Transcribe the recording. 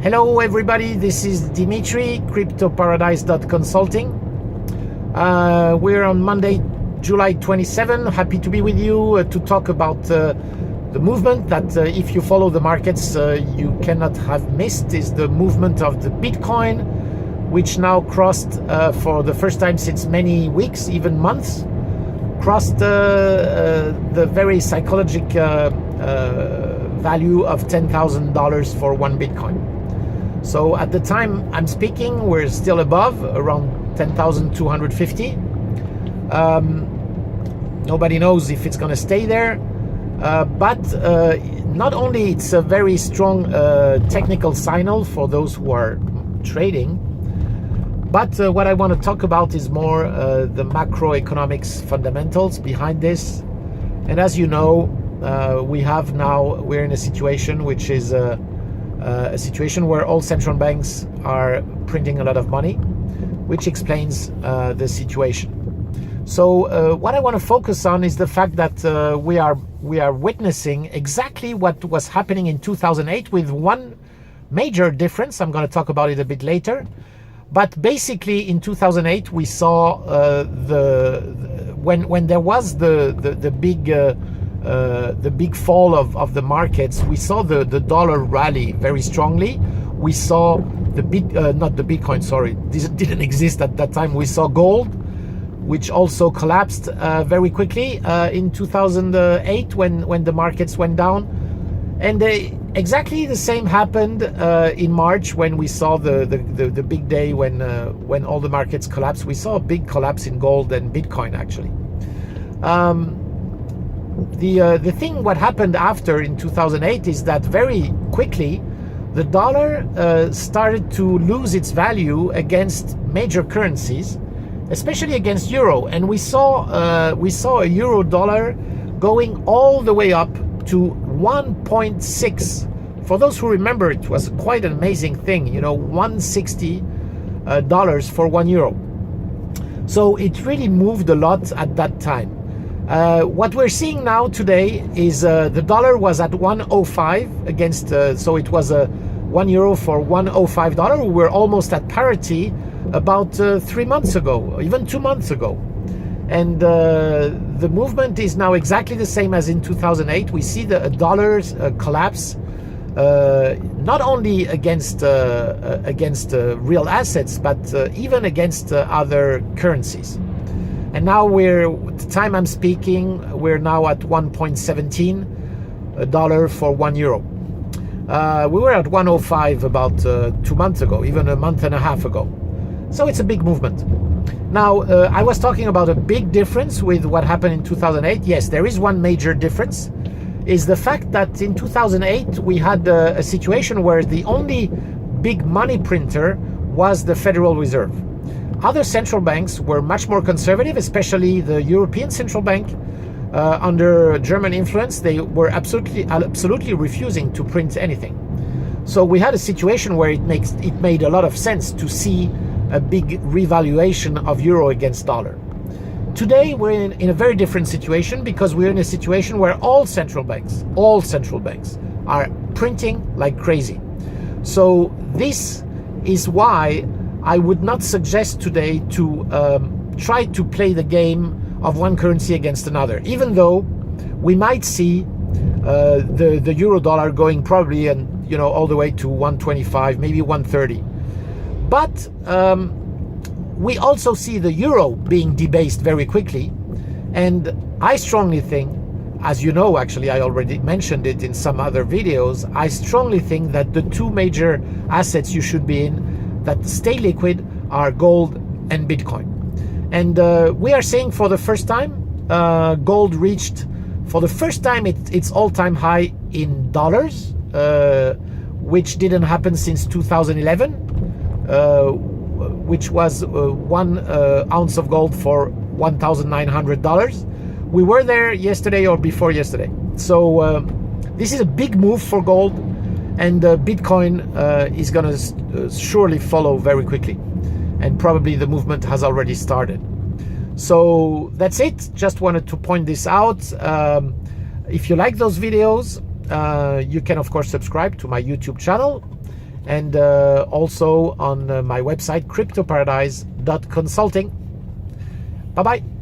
Hello everybody, this is Dimitri, cryptoparadise.consulting. We're on Monday, July 27. Happy to be with you to talk about the movement that if you follow the markets you cannot have missed, is the movement of the Bitcoin, which now crossed for the first time since many weeks, even months, crossed the very psychological value of $10,000 for one Bitcoin. So at the time I'm speaking, we're still above, around 10,250. Nobody knows if it's going to stay there, but not only it's a very strong technical signal for those who are trading, but what I want to talk about is more the macroeconomics fundamentals behind this. And as you know, we're in a situation which is a situation where all central banks are printing a lot of money, which explains the situation. So what I want to focus on is the fact that we are witnessing exactly what was happening in 2008, with one major difference. I'm going to talk about it a bit later. But basically, in 2008, we saw when there was the big fall of the markets, we saw the dollar rally very strongly. We saw not the Bitcoin, sorry, this didn't exist at that time. We saw gold, which also collapsed very quickly in 2008 when the markets went down. And exactly the same happened in March, when we saw the big day when all the markets collapsed. We saw a big collapse in gold and Bitcoin, actually. The thing what happened after in 2008 is that very quickly the dollar started to lose its value against major currencies, especially against euro. And we saw a euro dollar going all the way up to 1.6. For those who remember, it was quite an amazing thing, $160 for 1 euro. So it really moved a lot at that time. What we're seeing now today is the dollar was at 105 against, so it was a 1 euro for $105. We were almost at parity about 3 months ago, even 2 months ago. And the movement is now exactly the same as in 2008. We see the dollar's collapse, not only against real assets, but even against other currencies. And now at the time I'm speaking, we're now at 1.17 dollar for 1 euro. We were at 105 about 2 months ago, even a month and a half ago. So it's a big movement. Now, I was talking about a big difference with what happened in 2008. Yes, there is one major difference, is the fact that in 2008 we had a situation where the only big money printer was the Federal Reserve. Other central banks were much more conservative, especially the European Central Bank. Under German influence, they were absolutely refusing to print anything. So we had a situation where it made a lot of sense to see a big revaluation of euro against dollar. Today we're in a very different situation, because we're in a situation where all central banks are printing like crazy. So this is why I would not suggest today to try to play the game of one currency against another, even though we might see the euro dollar going probably all the way to 125, maybe 130. But we also see the euro being debased very quickly. And I strongly think, as you know, actually I already mentioned it in some other videos, I strongly think that the two major assets you should be in that stay liquid are gold and Bitcoin. And we are saying for the first time, gold reached for the first time its all-time high in dollars, which didn't happen since 2011, which was 1 ounce of gold for $1,900. We were there yesterday or before yesterday. So this is a big move for gold, and Bitcoin is going to surely follow very quickly, and probably the movement has already started. So that's it. Just wanted to point this out. If you like those videos, you can of course subscribe to my YouTube channel, and also on my website, cryptoparadise.consulting. Bye-bye.